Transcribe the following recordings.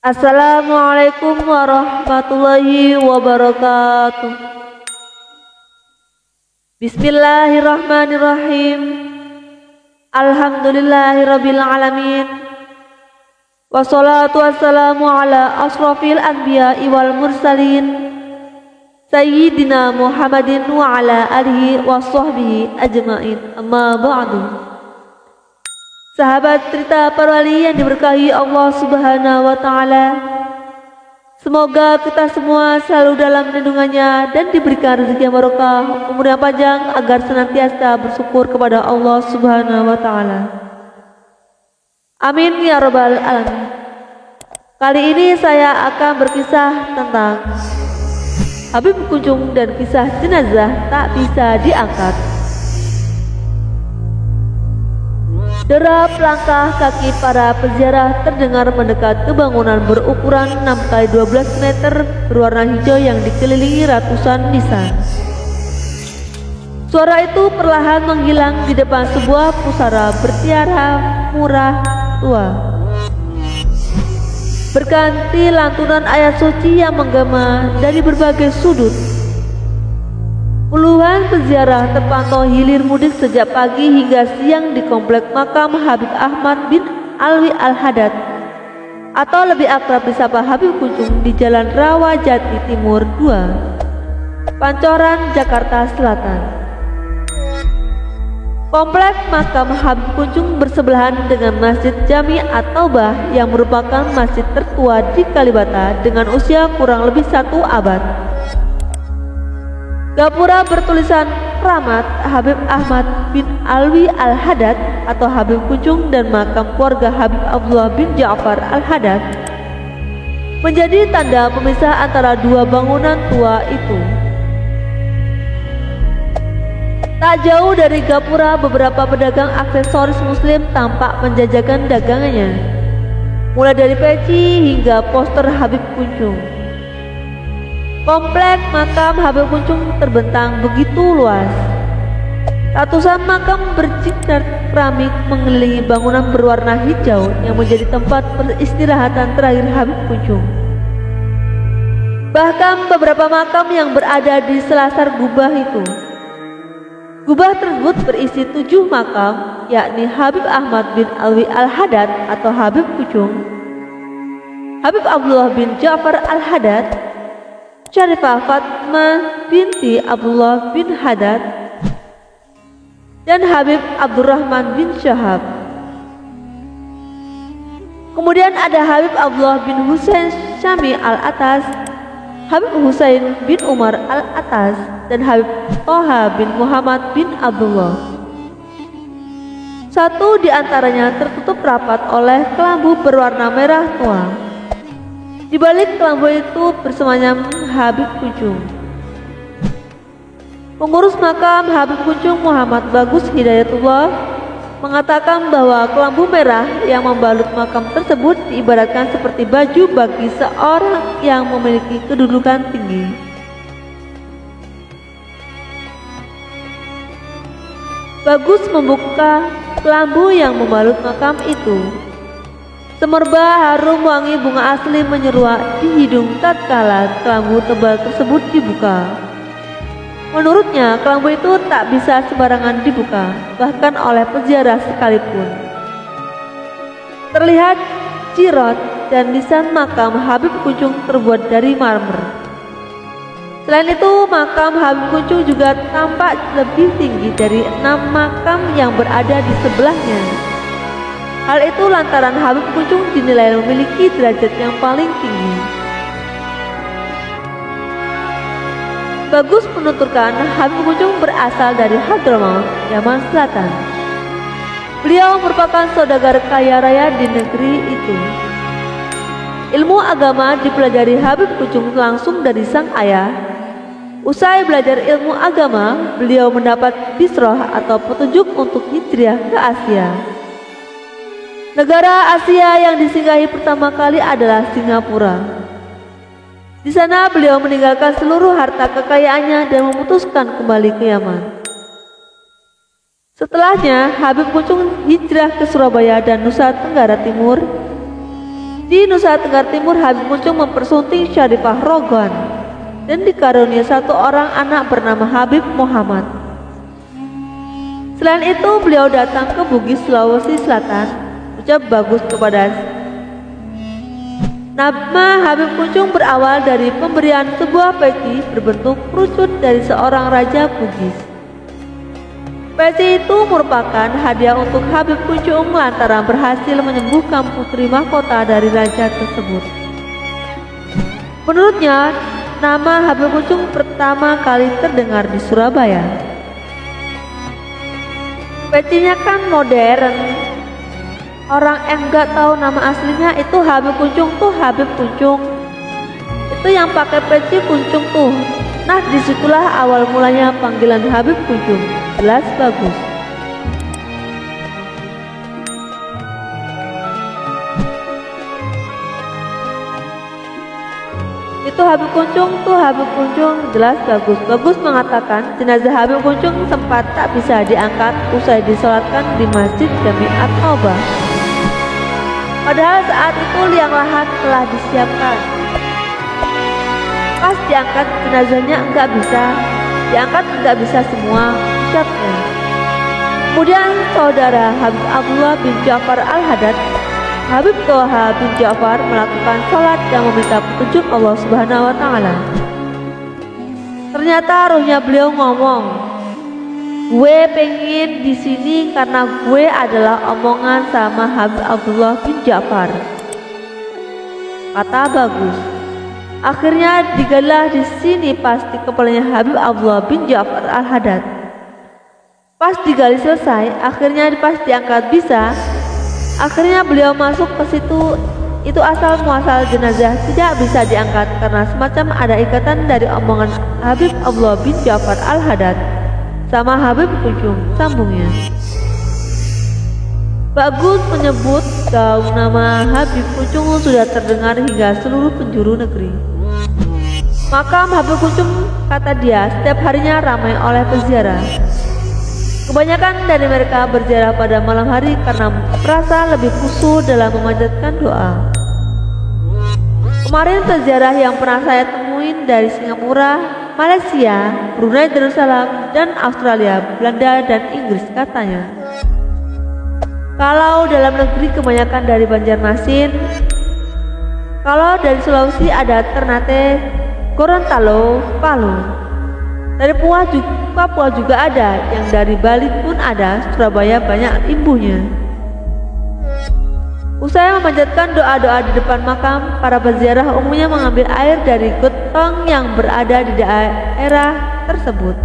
Assalamualaikum warahmatullahi wabarakatuh. Bismillahirrahmanirrahim. Alhamdulillahirabbil alamin. Wassalatu wassalamu ala asrofil anbiya'i wal mursalin Sayyidina Muhammadin wa ala alihi wa sahbihi ajma'in. Amma ba'du. Sahabat cerita para wali yang diberkahi Allah Subhanahu wa Ta'ala, semoga kita semua selalu dalam lindungannya dan diberikan rezeki yang barokah, umur yang panjang agar senantiasa bersyukur kepada Allah Subhanahu wa Ta'ala. Amin ya rabbal alamin. Kali ini saya akan berkisah tentang Habib Kunjung dan kisah jenazah tak bisa diangkat. Derap langkah kaki para peziarah terdengar mendekat ke bangunan berukuran 6x12 meter berwarna hijau yang dikelilingi ratusan nisan. Suara itu perlahan menghilang di depan sebuah pusara bertiara murah tua. Berganti lantunan ayat suci yang menggema dari berbagai sudut. Puluhan peziarah terpantau hilir mudik sejak pagi hingga siang di komplek makam Habib Ahmad bin Alwi Al-Haddad atau lebih akrab disapa Habib Kunjung di Jalan Rawajati Timur 2, Pancoran, Jakarta Selatan. Komplek makam Habib Kunjung bersebelahan dengan Masjid Jami At-Taubah yang merupakan masjid tertua di Kalibata dengan usia kurang lebih 1 abad. Gapura bertulisan Rahmat Habib Ahmad bin Alwi Al-Haddad atau Habib Kunjung dan makam keluarga Habib Abdullah bin Ja'far Al-Haddad menjadi tanda pemisah antara dua bangunan tua itu. Tak jauh dari gapura beberapa pedagang aksesoris muslim tampak menjajakan dagangannya, mulai dari peci hingga poster Habib Kunjung. Komplek makam Habib Kunjung terbentang begitu luas. Ratusan makam berjinar keramik mengelilingi bangunan berwarna hijau yang menjadi tempat peristirahatan terakhir Habib Kunjung. Bahkan beberapa makam yang berada di selasar gubah itu. Gubah tersebut berisi 7 makam, yakni Habib Ahmad bin Alwi Al-Haddad atau Habib Kunjung, Habib Abdullah bin Ja'far Al-Haddad, Syarifah Fatmah binti Abdullah bin Haddad, dan Habib Abdurrahman bin Syahab. Kemudian ada Habib Abdullah bin Husain Syami Al-Atas, Habib Husain bin Umar Al-Atas, dan Habib Toha bin Muhammad bin Abdullah. Satu di antaranya tertutup rapat oleh kelambu berwarna merah tua. Di balik kelambu itu bersemayam Habib Kunjung. Pengurus makam Habib Kunjung Muhammad Bagus Hidayatullah mengatakan bahwa kelambu merah yang membalut makam tersebut diibaratkan seperti baju bagi seorang yang memiliki kedudukan tinggi. Bagus membuka kelambu yang membalut makam itu. Semerbak harum wangi bunga asli menyeruak di hidung tatkala kelambu tebal tersebut dibuka. Menurutnya, kelambu itu tak bisa sembarangan dibuka, bahkan oleh peziarah sekalipun. Terlihat jirot dan nisan makam Habib Kunjung terbuat dari marmer. Selain itu, makam Habib Kunjung juga tampak lebih tinggi dari 6 makam yang berada di sebelahnya. Hal itu lantaran Habib Kunjung dinilai memiliki derajat yang paling tinggi. Bagus menuturkan Habib Kunjung berasal dari Hadramaut, Yaman Selatan. Beliau merupakan saudagar kaya raya di negeri itu. Ilmu agama dipelajari Habib Kunjung langsung dari sang ayah. Usai belajar ilmu agama, beliau mendapat bisroh atau petunjuk untuk hijrah ke Asia. Negara Asia yang disinggahi pertama kali adalah Singapura. Di sana beliau meninggalkan seluruh harta kekayaannya dan memutuskan kembali ke Yaman. Setelahnya, Habib Kunjung hijrah ke Surabaya dan Nusa Tenggara Timur. Di Nusa Tenggara Timur, Habib Kuncung mempersunting Syarifah Rogan dan dikarunia satu orang anak bernama Habib Muhammad. Selain itu, beliau datang ke Bugis, Sulawesi Selatan, ucap bagus kepada. Nama Habib Kuncung berawal dari pemberian sebuah peci berbentuk kerucut dari seorang raja Bugis. Peci itu merupakan hadiah untuk Habib Kuncung lantaran berhasil menyembuhkan putri mahkota dari raja tersebut. Menurutnya, nama Habib Kuncung pertama kali terdengar di Surabaya. Pecinya kan modern. Orang enggak tahu nama aslinya itu Habib Kuncung tuh Habib Kuncung. Itu yang pakai peci Kuncung tuh. Nah, disitulah awal mulanya panggilan Habib Kuncung. Jelas bagus. Itu Habib Kuncung tuh Habib Kuncung, jelas bagus. Bagus mengatakan jenazah Habib Kuncung sempat tak bisa diangkat usai disolatkan di Masjid Jami'at Taubah. Padahal saat itu liang lahat telah disiapkan. Pas diangkat jenazahnya enggak bisa semua, ucapnya. Kemudian saudara Habib Abdullah bin Ja'far Al-Haddad, Habib Toha bin Ja'far melakukan sholat dan meminta petunjuk Allah Subhanahu wa Ta'ala. Ternyata ruhnya beliau ngomong, gue pengen di sini karena gue adalah omongan sama Habib Abdullah bin Ja'far. Kata bagus. Akhirnya digalah di sini pas di kepalanya Habib Abdullah bin Ja'far Al-Haddad. Pas digali selesai, akhirnya pas diangkat bisa. Akhirnya beliau masuk ke situ. Itu asal muasal jenazah tidak bisa diangkat karena semacam ada ikatan dari omongan Habib Abdullah bin Ja'far Al-Haddad sama Habib Kuncung, sambungnya. Bagus menyebut gaung nama Habib Kuncung sudah terdengar hingga seluruh penjuru negeri. Makam Habib Kuncung, kata dia, setiap harinya ramai oleh peziarah. Kebanyakan dari mereka berziarah pada malam hari karena merasa lebih khusyuk dalam memanjatkan doa. Kemarin peziarah yang pernah saya temuin dari Singapura, Malaysia, Brunei Darussalam, dan Australia, Belanda, dan Inggris katanya. Kalau dalam negeri kebanyakan dari Banjarmasin. Kalau dari Sulawesi ada Ternate, Gorontalo, Palu. Dari Papua juga ada, yang dari Bali pun ada, Surabaya banyak imbuhnya. Usai memanjatkan doa-doa di depan makam, para peziarah umumnya mengambil air dari gentong yang berada di daerah tersebut.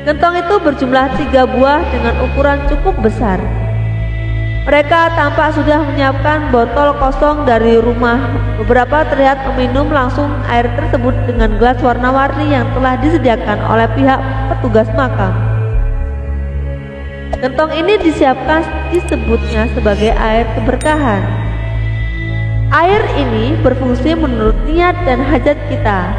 Gentong itu berjumlah 3 buah dengan ukuran cukup besar. Mereka tampak sudah menyiapkan botol kosong dari rumah. Beberapa terlihat meminum langsung air tersebut dengan gelas warna-warni yang telah disediakan oleh pihak petugas makam. Gentong ini disiapkan disebutnya sebagai air keberkahan. Air ini berfungsi menurut niat dan hajat kita.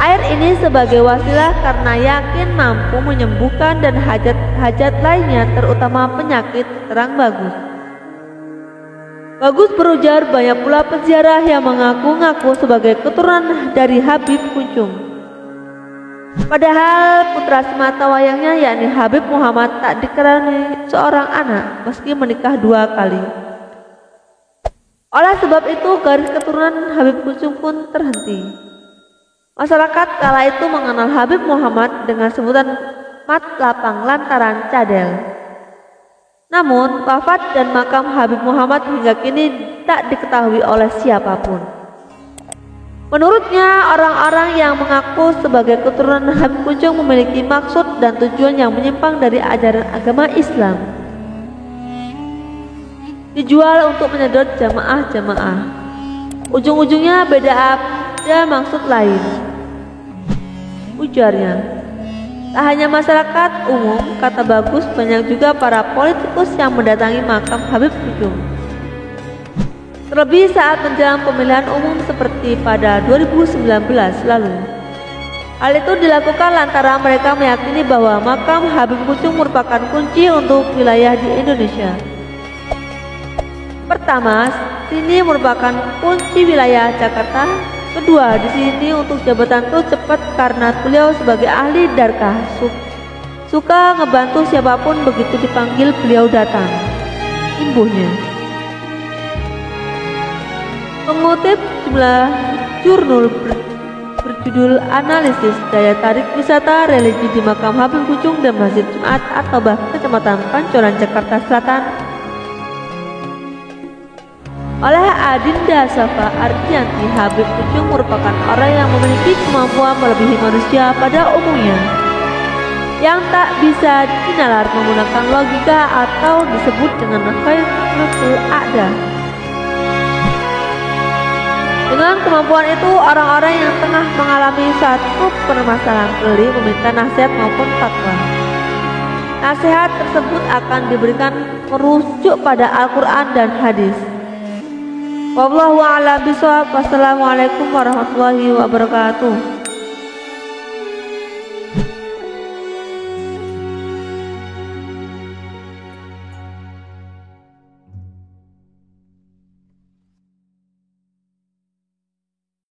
Air ini sebagai wasilah karena yakin mampu menyembuhkan dan hajat-hajat lainnya terutama penyakit, terang Bagus. Bagus berujar banyak pula peziarah yang mengaku-ngaku sebagai keturunan dari Habib Kuncung. Padahal putra semata wayangnya yakni Habib Muhammad tak dikaruniai seorang anak meski menikah 2 kali. Oleh sebab itu garis keturunan Habib Kuncung pun terhenti. Masyarakat kala itu mengenal Habib Muhammad dengan sebutan Mat Lapang lantaran cadel. Namun wafat dan makam Habib Muhammad hingga kini tak diketahui oleh siapapun. Menurutnya, orang-orang yang mengaku sebagai keturunan Habib Kuncung memiliki maksud dan tujuan yang menyimpang dari ajaran agama Islam. Dijual untuk menyedot jamaah-jamaah. Ujung-ujungnya beda ada maksud lain, ujarnya. Tak hanya masyarakat umum, kata Bagus, banyak juga para politikus yang mendatangi makam Habib Kuncung. Terlebih saat menjelang pemilihan umum seperti pada 2019 lalu. Hal itu dilakukan lantaran mereka meyakini bahwa makam Habib Kuncung merupakan kunci untuk wilayah di Indonesia. Pertama, sini merupakan kunci wilayah Jakarta. Kedua, di sini untuk jabatan itu cepat karena beliau sebagai ahli darkah suka ngebantu siapapun begitu dipanggil beliau datang. Imbuhnya mengutip jumlah jurnal berjudul Analisis Daya Tarik Wisata Religi di Makam Habib Kucung dan Masjid Jumat At-Taubah, Kecamatan Pancoran, Jakarta Selatan, oleh Adinda Safa Ardianti. Habib Kucung merupakan orang yang memiliki kemampuan melebihi manusia pada umumnya, yang tak bisa dinalar menggunakan logika atau disebut dengan khayratul ada. Dengan kemampuan itu, orang-orang yang tengah mengalami suatu permasalahan beli meminta nasihat maupun fatwa. Nasihat tersebut akan diberikan merujuk pada Al-Quran dan hadis. Wallahu a'lam bishawab. Wassalamualaikum warahmatullahi wabarakatuh.